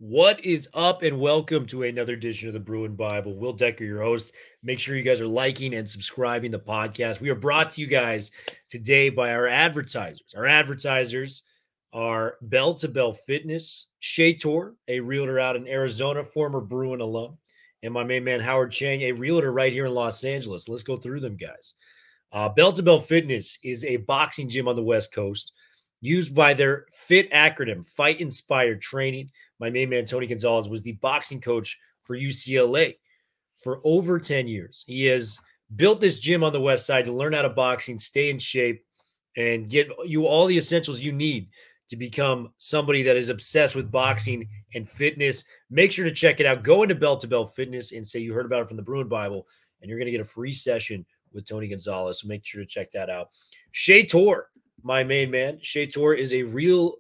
What is up, and welcome to another edition of the Bruin Bible. Will Decker, your host. Make sure you guys are liking and subscribing the podcast. We are brought to you guys today by our advertisers. Our advertisers are Bell to Bell Fitness, Shea Tor, a realtor out in Arizona, former Bruin alum, and my main man Howard Chang, a realtor right here in Los Angeles. Let's go through them, guys. Bell to Bell Fitness is a boxing gym on the West Coast used by their FIT acronym, Fight Inspired Training. My main man, Tony Gonzalez, was the boxing coach for UCLA for over 10 years. He has built this gym on the West Side to learn how to boxing, stay in shape, and get you all the essentials you need to become somebody that is obsessed with boxing and fitness. Make sure to check it out. Go into Bell to Bell Fitness and say you heard about it from the Bruin Bible, and you're going to get a free session with Tony Gonzalez. So make sure to check that out. Shea Tor, my main man. Shea Tor is a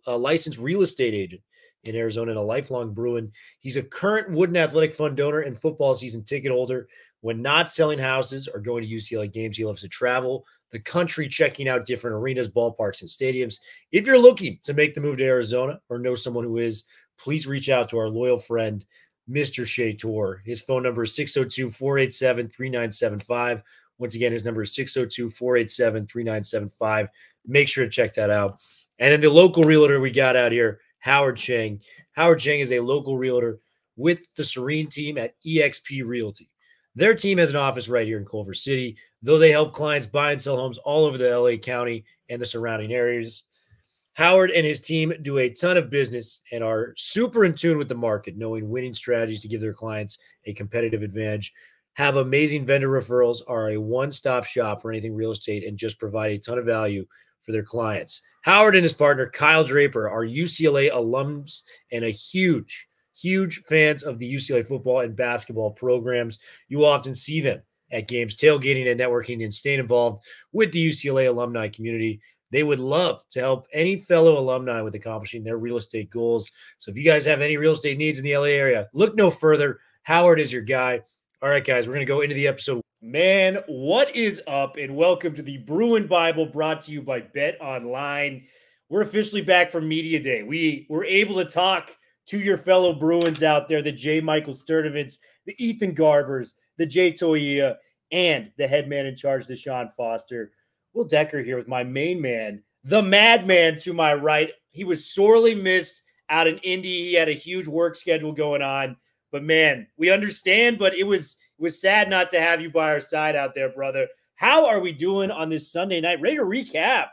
licensed real estate agent in Arizona and a lifelong Bruin. He's a current Wooden Athletic Fund donor and football season ticket holder. When not selling houses or going to UCLA games, he loves to travel the country, checking out different arenas, ballparks, and stadiums. If you're looking to make the move to Arizona or know someone who is, please reach out to our loyal friend, Mr. Shea Tor. His phone number is 602-487-3975. Once again, his number is 602-487-3975. Make sure to check that out. And then the local realtor we got out here, Howard Chang. Howard Chang is a local realtor with the Serene team at eXp Realty. Their team has an office right here in Culver City, though they help clients buy and sell homes all over the LA County and the surrounding areas. Howard and his team do a ton of business and are super in tune with the market, knowing winning strategies to give their clients a competitive advantage. Have amazing vendor referrals, are a one-stop shop for anything real estate, and just provide a ton of value for their clients. Howard and his partner, Kyle Draper, are UCLA alums and a huge fans of the UCLA football and basketball programs. You will often see them at games, tailgating and networking, and staying involved with the UCLA alumni community. They would love to help any fellow alumni with accomplishing their real estate goals. So if you guys have any real estate needs in the LA area, look no further. Howard is your guy. All right, guys, we're going to go into the episode. Man, what is up? And welcome to the Bruin Bible, brought to you by Bet Online. We're officially back from Media Day. We were able to talk to your fellow Bruins out there, the J. Michael Sturdivants, the Ethan Garbers, the Jay Toia, and the head man in charge, Deshaun Foster. Will Decker here with my main man, the madman to my right. He was sorely missed out in Indy. He had a huge work schedule going on. But, man, we understand, but it was sad not to have you by our side out there, brother. How are we doing on this Sunday night? Ready to recap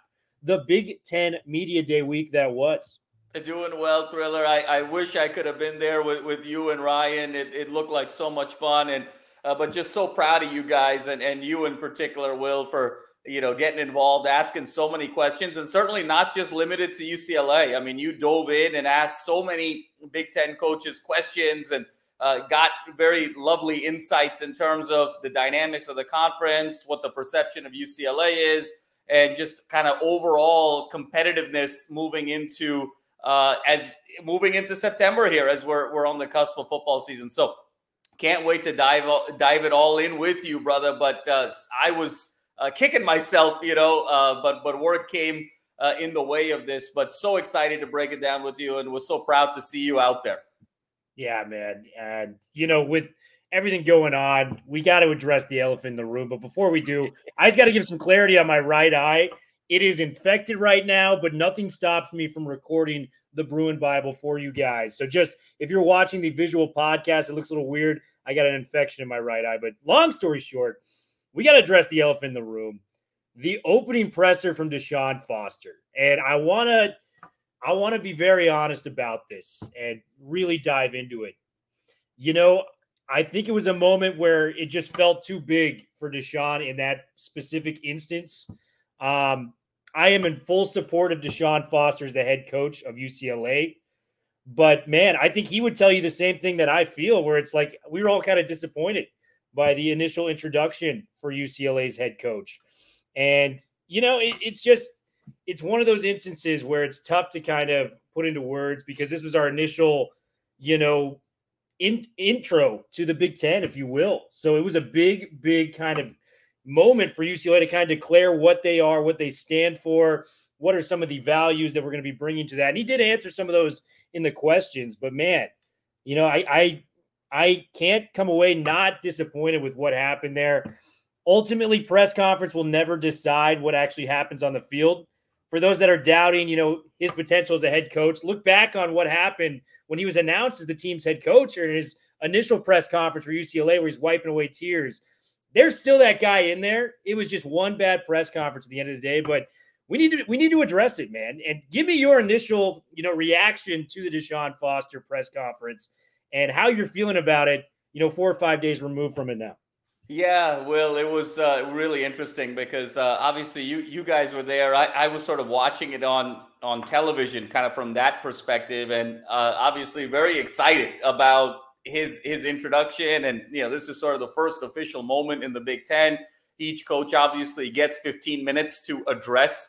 the Big Ten Media Day week that was. Doing well, Thriller. I wish I could have been there with you and Ryan. It looked like so much fun, but just so proud of you guys and you in particular, Will, for getting involved, asking so many questions, and certainly not just limited to UCLA. I mean, you dove in and asked so many Big Ten coaches questions and got very lovely insights in terms of the dynamics of the conference, what the perception of UCLA is, and just kind of overall competitiveness moving into September here as we're on the cusp of football season. So can't wait to dive it all in with you, brother. But I was kicking myself, but work came in the way of this. But so excited to break it down with you, and was so proud to see you out there. Yeah, man. And, with everything going on, we got to address the elephant in the room. But before we do, I just got to give some clarity on my right eye. It is infected right now, but nothing stops me from recording the Bruin Bible for you guys. So just, if you're watching the visual podcast, it looks a little weird. I got an infection in my right eye. But long story short, we got to address the elephant in the room. The opening presser from Deshaun Foster. And I want to be very honest about this and really dive into it. I think it was a moment where it just felt too big for Deshaun in that specific instance. I am in full support of Deshaun Foster as the head coach of UCLA. But, man, I think he would tell you the same thing that I feel, where it's like we were all kind of disappointed by the initial introduction for UCLA's head coach. And, it's one of those instances where it's tough to kind of put into words, because this was our initial, intro to the Big Ten, if you will. So it was a big kind of moment for UCLA to kind of declare what they are, what they stand for, what are some of the values that we're going to be bringing to that. And he did answer some of those in the questions, but man, You know, I can't come away not disappointed with what happened there. Ultimately, press conference will never decide what actually happens on the field. For those that are doubting, you know, his potential as a head coach, look back on what happened when he was announced as the team's head coach or in his initial press conference for UCLA where he's wiping away tears. There's still that guy in there. It was just one bad press conference at the end of the day, but we need to address it, man. And give me your initial, you know, reaction to the Deshaun Foster press conference and how you're feeling about it, you know, 4 or 5 days removed from it now. Yeah, Will, it was really interesting because obviously you guys were there. I was sort of watching it on television, kind of from that perspective, and obviously very excited about his introduction. And you know, this is sort of the first official moment in the Big Ten. Each coach obviously gets 15 minutes to address.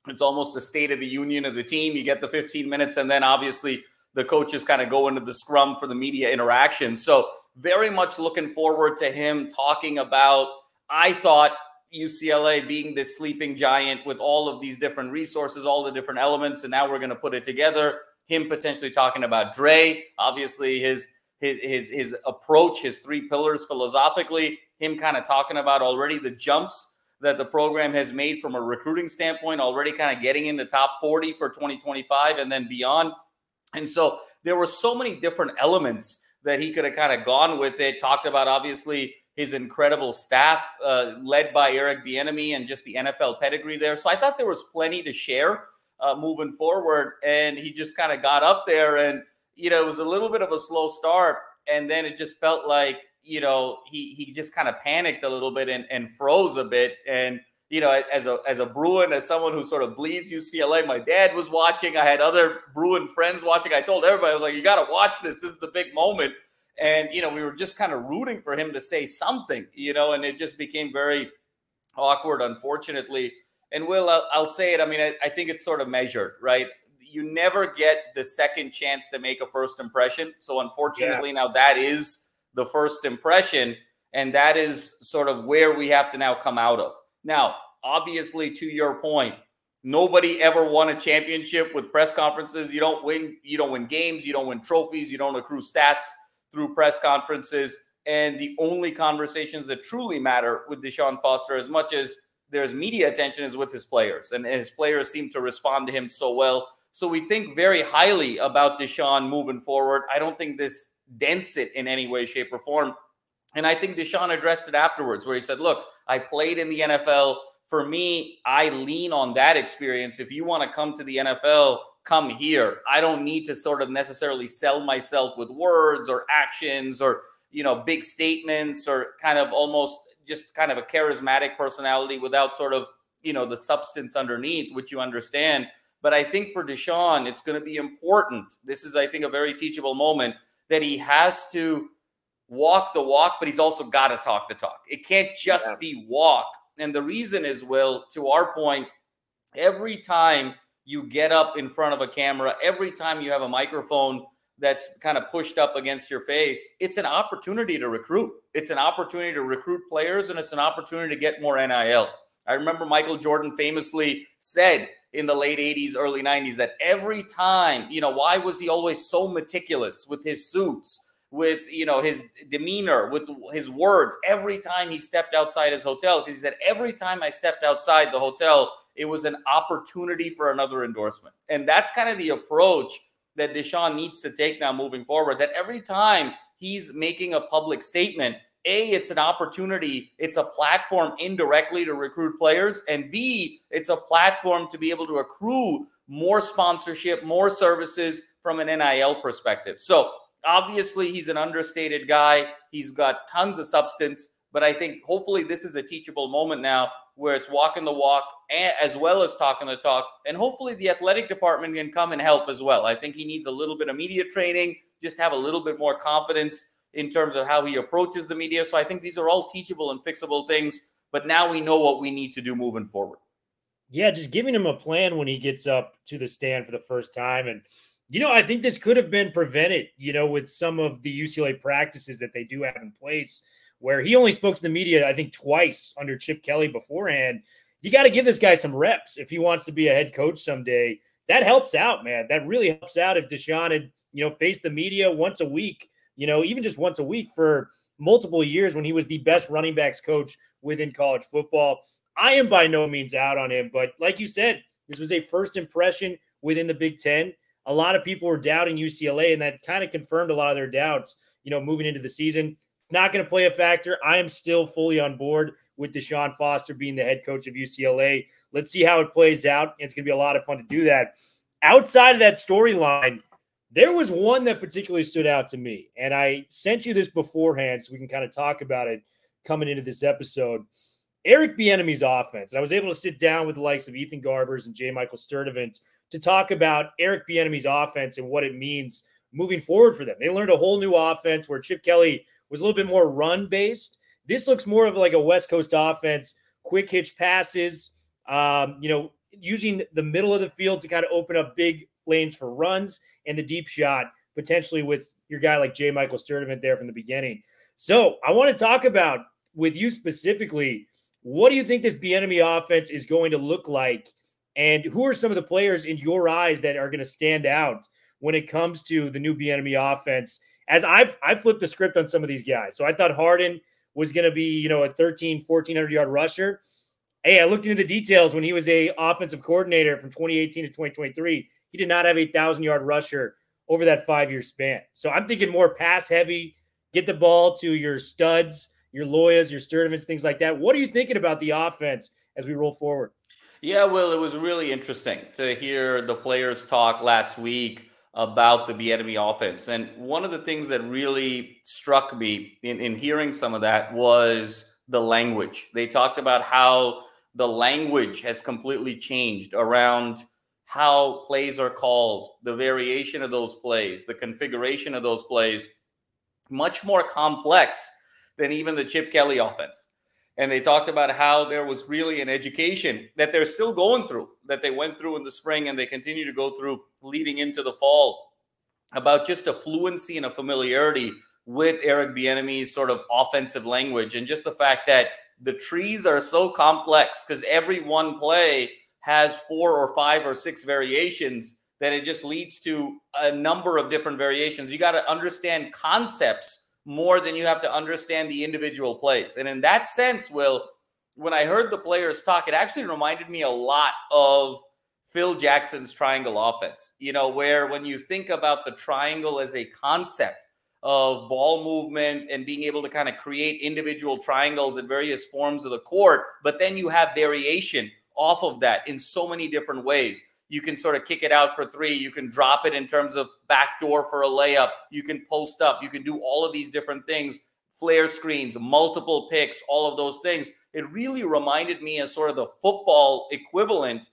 It's almost the State of the Union of the team. You get the 15 minutes, and then obviously the coaches kind of go into the scrum for the media interaction. So very much looking forward to him talking about, I thought, UCLA being this sleeping giant with all of these different resources, all the different elements, and now we're going to put it together. Him potentially talking about Dre, obviously his approach, his 3 pillars philosophically, him kind of talking about already the jumps that the program has made from a recruiting standpoint, already kind of getting in the top 40 for 2025 and then beyond. And so there were so many different elements that he could have kind of gone with it. Talked about, obviously, his incredible staff led by Eric Bieniemy and just the NFL pedigree there. So I thought there was plenty to share moving forward. And he just kind of got up there and, you know, it was a little bit of a slow start. And then it just felt like, you know, he just kind of panicked a little bit and froze a bit. And, you know, as a Bruin, as someone who sort of bleeds UCLA, my dad was watching. I had other Bruin friends watching. I told everybody, I was like, you got to watch this. This is the big moment. And, you know, we were just kind of rooting for him to say something, you know, and it just became very awkward, unfortunately. And Will, I'll say it. I mean, I think it's sort of measured, right? You never get the second chance to make a first impression. So unfortunately, now that is the first impression. And that is sort of where we have to now come out of. Now, obviously, to your point, nobody ever won a championship with press conferences. You don't win games, you don't win trophies, you don't accrue stats through press conferences. And the only conversations that truly matter with Deshaun Foster, as much as there's media attention, is with his players. And his players seem to respond to him so well. So we think very highly about Deshaun moving forward. I don't think this dents it in any way, shape, or form. And I think Deshaun addressed it afterwards where he said, look, I played in the NFL. For me, I lean on that experience. If you want to come to the NFL, come here. I don't need to sort of necessarily sell myself with words or actions or, you know, big statements or kind of almost just kind of a charismatic personality without sort of, you know, the substance underneath, which you understand. But I think for Deshaun, it's going to be important. This is, I think, a very teachable moment that he has to walk the walk, but he's also got to talk the talk. It can't just be walk. And the reason is, Will, to our point, every time you get up in front of a camera, every time you have a microphone that's kind of pushed up against your face, it's an opportunity to recruit. It's an opportunity to recruit players, and it's an opportunity to get more NIL. I remember Michael Jordan famously said in the late 80s, early 90s that every time, you know, why was he always so meticulous with his suits, with, you know, his demeanor, with his words, every time he stepped outside his hotel? Because he said, every time I stepped outside the hotel, it was an opportunity for another endorsement. And that's kind of the approach that Deshaun needs to take now moving forward, that every time he's making a public statement, A, it's an opportunity, it's a platform indirectly to recruit players, and B, it's a platform to be able to accrue more sponsorship, more services from an NIL perspective. So obviously, he's an understated guy. He's got tons of substance, but I think hopefully this is a teachable moment now where it's walking the walk as well as talking the talk. And hopefully the athletic department can come and help as well. I think he needs a little bit of media training, just have a little bit more confidence in terms of how he approaches the media. So I think these are all teachable and fixable things, but now we know what we need to do moving forward. Yeah, just giving him a plan when he gets up to the stand for the first time. And, you know, I think this could have been prevented, you know, with some of the UCLA practices that they do have in place, where he only spoke to the media, I think, twice under Chip Kelly beforehand. You got to give this guy some reps if he wants to be a head coach someday. That helps out, man. That really helps out if Deshaun had face the media once a week, even just once a week for multiple years when he was the best running backs coach within college football. I am by no means out on him, but like you said, this was a first impression within the Big Ten. A lot of people were doubting UCLA, and that kind of confirmed a lot of their doubts, moving into the season. Not going to play a factor. I am still fully on board with Deshaun Foster being the head coach of UCLA. Let's see how it plays out. It's going to be a lot of fun to do that. Outside of that storyline, there was one that particularly stood out to me, and I sent you this beforehand so we can kind of talk about it coming into this episode. Eric Bieniemy's offense. And I was able to sit down with the likes of Ethan Garbers and J. Michael Sturdivant to talk about Eric Bieniemy's offense and what it means moving forward for them. They learned a whole new offense where Chip Kelly was a little bit more run-based. This looks more of like a West Coast offense, quick hitch passes, using the middle of the field to kind of open up big lanes for runs and the deep shot, potentially with your guy like J. Michael Sturdivant there from the beginning. So I want to talk about, with you specifically, what do you think this Bieniemy offense is going to look like? And who are some of the players in your eyes that are going to stand out when it comes to the new Bieniemy offense? As I've flipped the script on some of these guys. So I thought Harden was going to be, a 1,400-yard rusher. Hey, I looked into the details when he was a offensive coordinator from 2018 to 2023. He did not have a 1,000-yard rusher over that 5-year span. So I'm thinking more pass heavy, get the ball to your studs, your Loyas, your Sturdivants, things like that. What are you thinking about the offense as we roll forward? Yeah, well, it was really interesting to hear the players talk last week about the Bieniemy offense. And one of the things that really struck me in hearing some of that was the language. They talked about how the language has completely changed around how plays are called, the variation of those plays, the configuration of those plays, much more complex than even the Chip Kelly offense. And they talked about how there was really an education that they're still going through, that they went through in the spring and they continue to go through leading into the fall, about just a fluency and a familiarity with Eric Bieniemy's sort of offensive language, and just the fact that the trees are so complex because every one play has 4 or 5 or 6 variations that it just leads to a number of different variations. You got to understand concepts more than you have to understand the individual plays. And in that sense, Will, when I heard the players talk, it actually reminded me a lot of Phil Jackson's triangle offense, where when you think about the triangle as a concept of ball movement and being able to kind of create individual triangles at various forms of the court, but then you have variation off of that in so many different ways. You can sort of kick it out for 3. You can drop it in terms of backdoor for a layup. You can post up. You can do all of these different things, flare screens, multiple picks, all of those things. It really reminded me of sort of the football equivalent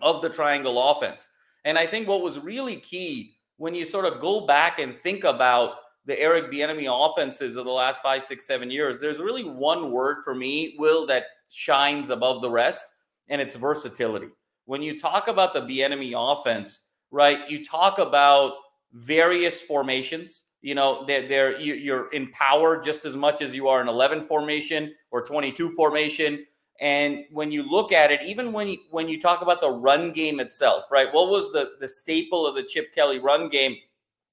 of the triangle offense. And I think what was really key when you sort of go back and think about the Eric Bieniemy offenses of the last 5, 6, 7 years, there's really one word for me, Will, that shines above the rest, and it's versatility. When you talk about the Bieniemy offense, right, you talk about various formations. You're in power just as much as you are in 11 formation or 22 formation. And when you look at it, even when you talk about the run game itself, right, what was the staple of the Chip Kelly run game?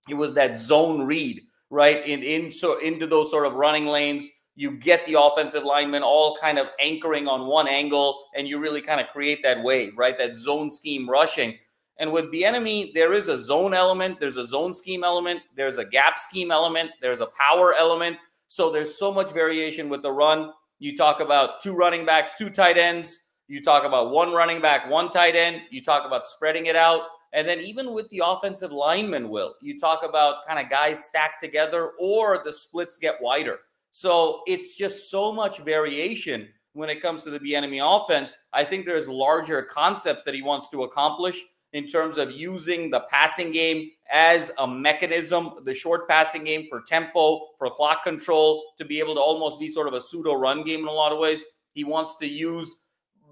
It was that zone read, right, into those sort of running lanes. You get the offensive linemen all kind of anchoring on one angle, and you really kind of create that wave, right? That zone scheme rushing. And with Bieniemy, there is a zone element, there's a zone scheme element, there's a gap scheme element, there's a power element. So there's so much variation with the run. You talk about 2 running backs, 2 tight ends. You talk about 1 running back, 1 tight end. You talk about spreading it out. And then even with the offensive linemen, Will, you talk about kind of guys stacked together, or the splits get wider. So it's just so much variation when it comes to the Bieniemy offense. I think there's larger concepts that he wants to accomplish in terms of using the passing game as a mechanism, the short passing game for tempo, for clock control, to be able to almost be sort of a pseudo run game in a lot of ways. He wants to use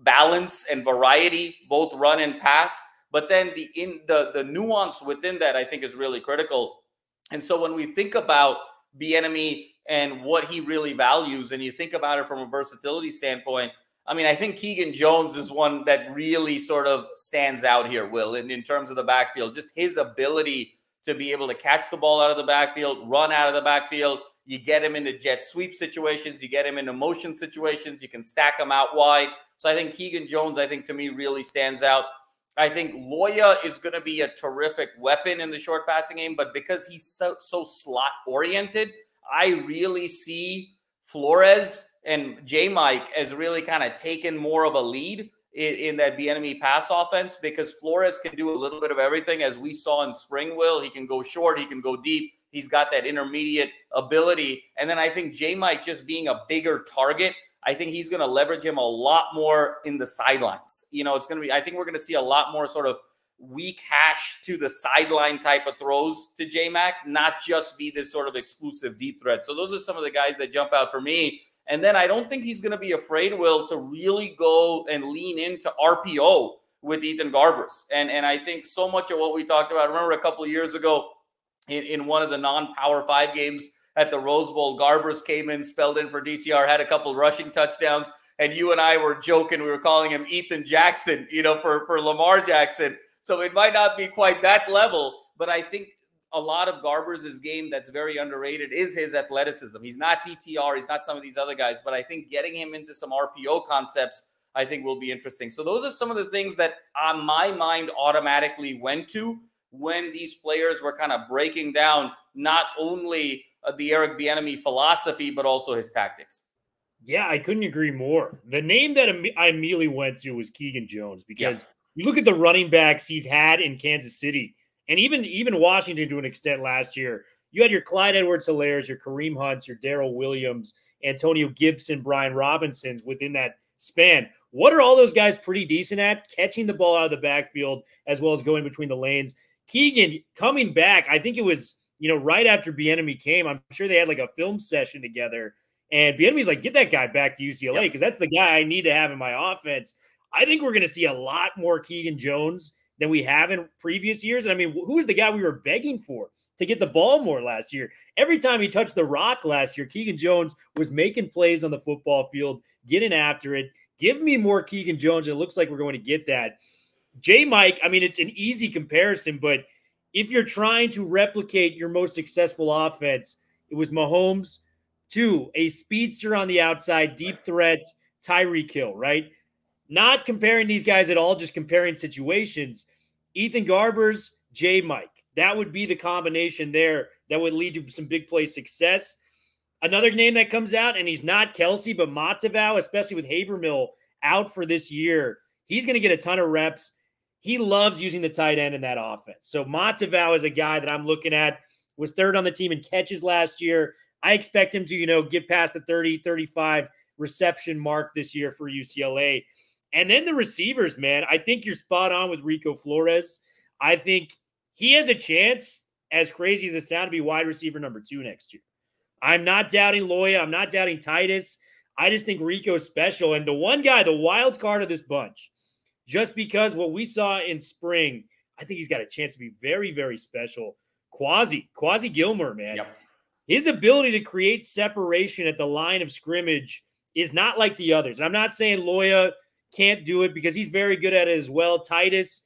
balance and variety, both run and pass. But then the nuance within that, I think, is really critical. And so when we think about Bieniemy and what he really values, and you think about it from a versatility standpoint, I mean, I think Keegan Jones is one that really sort of stands out here, Will, in terms of the backfield. Just his ability to be able to catch the ball out of the backfield, run out of the backfield. You get him into jet sweep situations. You get him into motion situations. You can stack him out wide. So I think Keegan Jones, I think to me really stands out. I think Loya is going to be a terrific weapon in the short passing game, but because he's so slot oriented, I really see Flores and J-Mike as really kind of taking more of a lead in that Bieniemy pass offense, because Flores can do a little bit of everything, as we saw in spring. Will, he can go short, he can go deep, he's got that intermediate ability. And then I think J-Mike, just being a bigger target, I think he's going to leverage him a lot more in the sidelines. You know, it's going to be, I think we're going to see a lot more sort of weak hash to the sideline type of throws to J-Mac, not just be this sort of exclusive deep threat. So those are some of the guys that jump out for me. And then I don't think he's going to be afraid, Will, to really go and lean into RPO with Ethan Garbers. And I think so much of what we talked about, I remember a couple of years ago in one of the non-Power 5 games at the Rose Bowl, Garbers came in, spelled in for DTR, had a couple rushing touchdowns, and you and I were joking. We were calling him Ethan Jackson, you know, for Lamar Jackson. So it might not be quite that level, but I think a lot of Garbers' game that's very underrated is his athleticism. He's not DTR. He's not some of these other guys, but I think getting him into some RPO concepts, I think, will be interesting. So those are some of the things that on my mind automatically went to when these players were kind of breaking down not only the Eric Bieniemy philosophy, but also his tactics. Yeah, I couldn't agree more. The name that I immediately went to was Keegan Jones, because you look at the running backs he's had in Kansas City, and even Washington to an extent last year. You had your Clyde Edwards-Hilairs, your Kareem Hunts, your Darrell Williams, Antonio Gibson, Brian Robinsons within that span. What are all those guys pretty decent at? Catching the ball out of the backfield as well as going between the lanes. Keegan coming back, I think it was, you know, right after Bieniemy came. I'm sure they had like a film session together, and Bieniemy's like, get that guy back to UCLA, because that's the guy I need to have in my offense. I think we're going to see a lot more Keegan Jones than we have in previous years. And I mean, who was the guy we were begging for to get the ball more last year? Every time he touched the rock last year, Keegan Jones was making plays on the football field, getting after it. Give me more Keegan Jones. It looks like we're going to get that. J-Mike, I mean, it's an easy comparison, but if you're trying to replicate your most successful offense, it was Mahomes to a speedster on the outside, deep threat, Tyreek Hill, right? Not comparing these guys at all, just comparing situations. Ethan Garbers, J-Mike. That would be the combination there that would lead to some big play success. Another name that comes out, and he's not Kelsey, but Matavao, especially with Habermill out for this year, he's going to get a ton of reps. He loves using the tight end in that offense. So Matavao is a guy that I'm looking at, was third on the team in catches last year. I expect him to, you know, get past the 30, 35 reception mark this year for UCLA. And then the receivers, man, I think you're spot on with Rico Flores. I think he has a chance, as crazy as it sounds, to be wide receiver number 2 next year. I'm not doubting Loya. I'm not doubting Titus. I just think Rico's special. And the one guy, the wild card of this bunch, just because what we saw in spring, I think he's got a chance to be very, very special. Quasi Gilmore, man. Yep. His ability to create separation at the line of scrimmage is not like the others. I'm not saying Loya can't do it, because he's very good at it as well. Titus,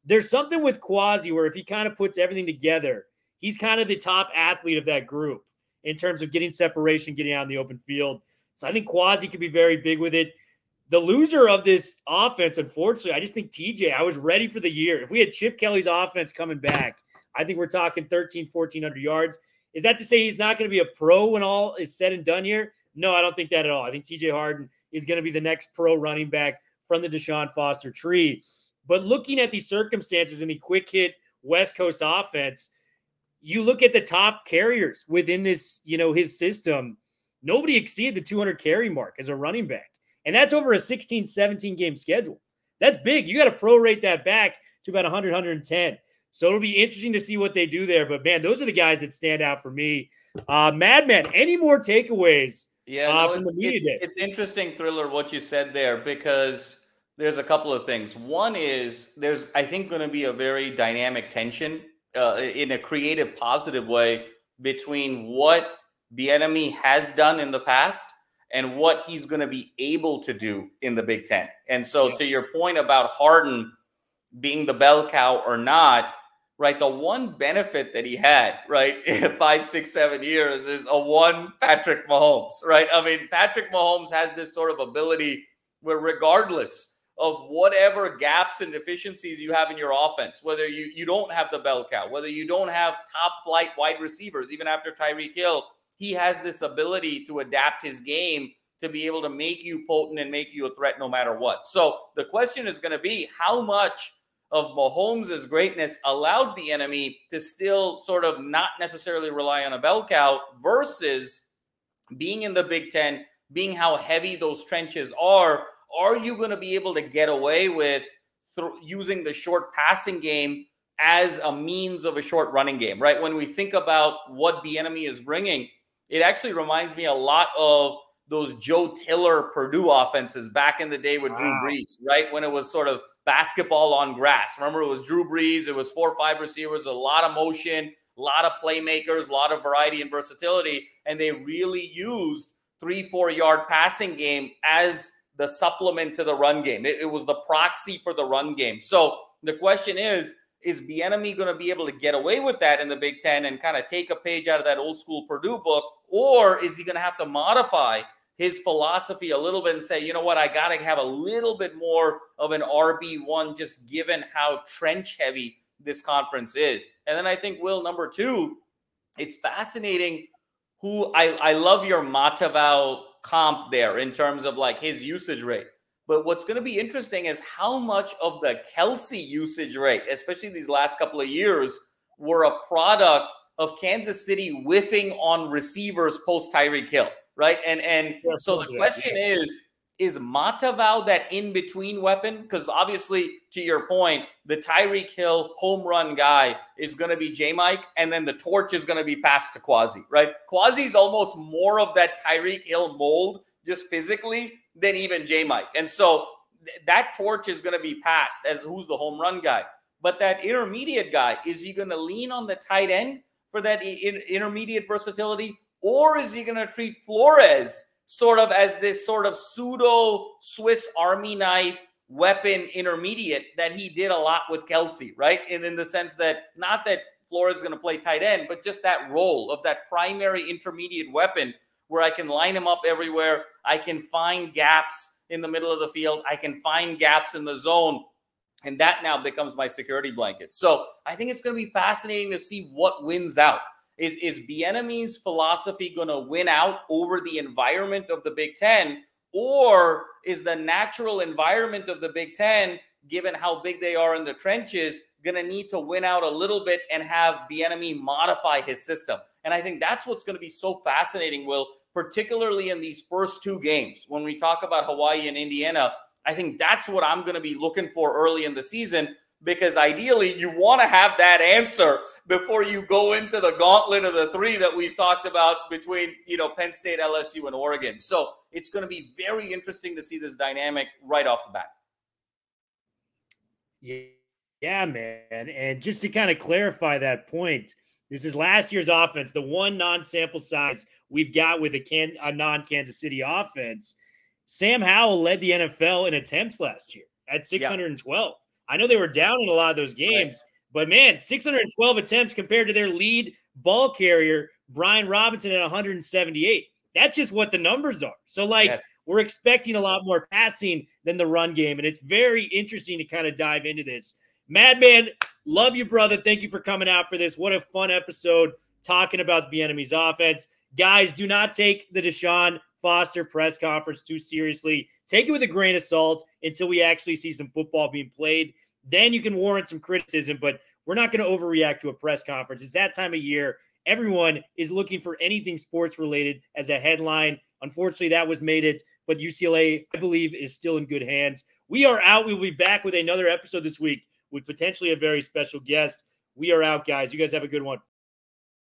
there's something with Quasi where if he kind of puts everything together, he's kind of the top athlete of that group in terms of getting separation, getting out in the open field. So I think Quasi could be very big with it. The loser of this offense, unfortunately, I just think TJ, I was ready for the year. If we had Chip Kelly's offense coming back, I think we're talking 1,400 yards. Is that to say he's not going to be a pro when all is said and done here? No, I don't think that at all. I think TJ Harden is going to be the next pro running back from the Deshaun Foster tree. But looking at these circumstances in the quick hit West Coast offense, you look at the top carriers within this, you know, his system, nobody exceeded the 200 carry mark as a running back. And that's over a 16, 17 game schedule. That's big. You got to prorate that back to about 100, 110. So it'll be interesting to see what they do there. But, man, those are the guys that stand out for me. Madman, any more takeaways? From the media day? It's interesting, Thriller, what you said there, because there's a couple of things. One is there's, I think, going to be a very dynamic tension in a creative, positive way between what Bieniemy has done in the past and what he's going to be able to do in the Big Ten. And so to your point about Harden being the bell cow or not, right? The one benefit that he had, right, in 5, 6, 7 years is a one Patrick Mahomes, right? I mean, Patrick Mahomes has this sort of ability where regardless of whatever gaps and deficiencies you have in your offense, whether you don't have the bell cow, whether you don't have top flight wide receivers, even after Tyreek Hill, he has this ability to adapt his game to be able to make you potent and make you a threat no matter what. So the question is going to be how much of Mahomes' greatness allowed Bieniemy to still sort of not necessarily rely on a bell cow versus being in the Big Ten, being how heavy those trenches are you going to be able to get away with using the short passing game as a means of a short running game, right? When we think about what Bieniemy is bringing, it actually reminds me a lot of those Joe Tiller Purdue offenses back in the day with Drew Brees, right? When it was sort of basketball on grass. Remember, it was Drew Brees. It was 4 or 5 receivers, a lot of motion, a lot of playmakers, a lot of variety and versatility. And they really used 3-4 yard passing game as the supplement to the run game. It was the proxy for the run game. So the question is Bieniemy going to be able to get away with that in the Big Ten and kind of take a page out of that old school Purdue book? Or is he going to have to modify his philosophy a little bit and say, you know what, I got to have a little bit more of an RB1 just given how trench heavy this conference is? And then I think, Will, number 2, it's fascinating who I love your Matavao comp there in terms of like his usage rate. But what's going to be interesting is how much of the Kelce usage rate, especially these last couple of years, were a product of Kansas City whiffing on receivers post Tyreek Hill, right? And so the question is Matavao that in-between weapon? Because obviously, to your point, the Tyreek Hill home run guy is going to be J-Mike, and then the torch is going to be passed to Quasi, right? Quasi's almost more of that Tyreek Hill mold just physically than even J-Mike. And so that torch is going to be passed as who's the home run guy. But that intermediate guy, is he going to lean on the tight end for that intermediate versatility? Or is he going to treat Flores sort of as this sort of pseudo Swiss Army knife weapon intermediate that he did a lot with Kelce, right? And in the sense that not that Flores is going to play tight end, but just that role of that primary intermediate weapon where I can line him up everywhere. I can find gaps in the middle of the field. I can find gaps in the zone. And that now becomes my security blanket. So I think it's going to be fascinating to see what wins out. Is Bieniemy's philosophy going to win out over the environment of the Big Ten? Or is the natural environment of the Big Ten, given how big they are in the trenches, going to need to win out a little bit and have Bieniemy modify his system? And I think that's what's going to be so fascinating, Will, particularly in these first 2 games. When we talk about Hawaii and Indiana, I think that's what I'm going to be looking for early in the season, because ideally you want to have that answer before you go into the gauntlet of the 3 that we've talked about between, Penn State, LSU, and Oregon. So it's going to be very interesting to see this dynamic right off the bat. Yeah, man. And just to kind of clarify that point, this is last year's offense, the one non-sample size we've got with a non-Kansas City offense. Sam Howell led the NFL in attempts last year at 612. I know they were down in a lot of those games, but man, 612 attempts compared to their lead ball carrier, Brian Robinson, at 178. That's just what the numbers are. So, we're expecting a lot more passing than the run game, and it's very interesting to kind of dive into this. Madman, love you, brother. Thank you for coming out for this. What a fun episode talking about Bieniemy's offense. Guys, do not take the Deshaun Foster press conference too seriously. Take it with a grain of salt until we actually see some football being played. Then you can warrant some criticism, but we're not going to overreact to a press conference. It's that time of year. Everyone is looking for anything sports related as a headline. Unfortunately, that was made it, but UCLA, I believe, is still in good hands. We are out. We'll be back with another episode this week with potentially a very special guest. We are out, guys. You guys have a good one.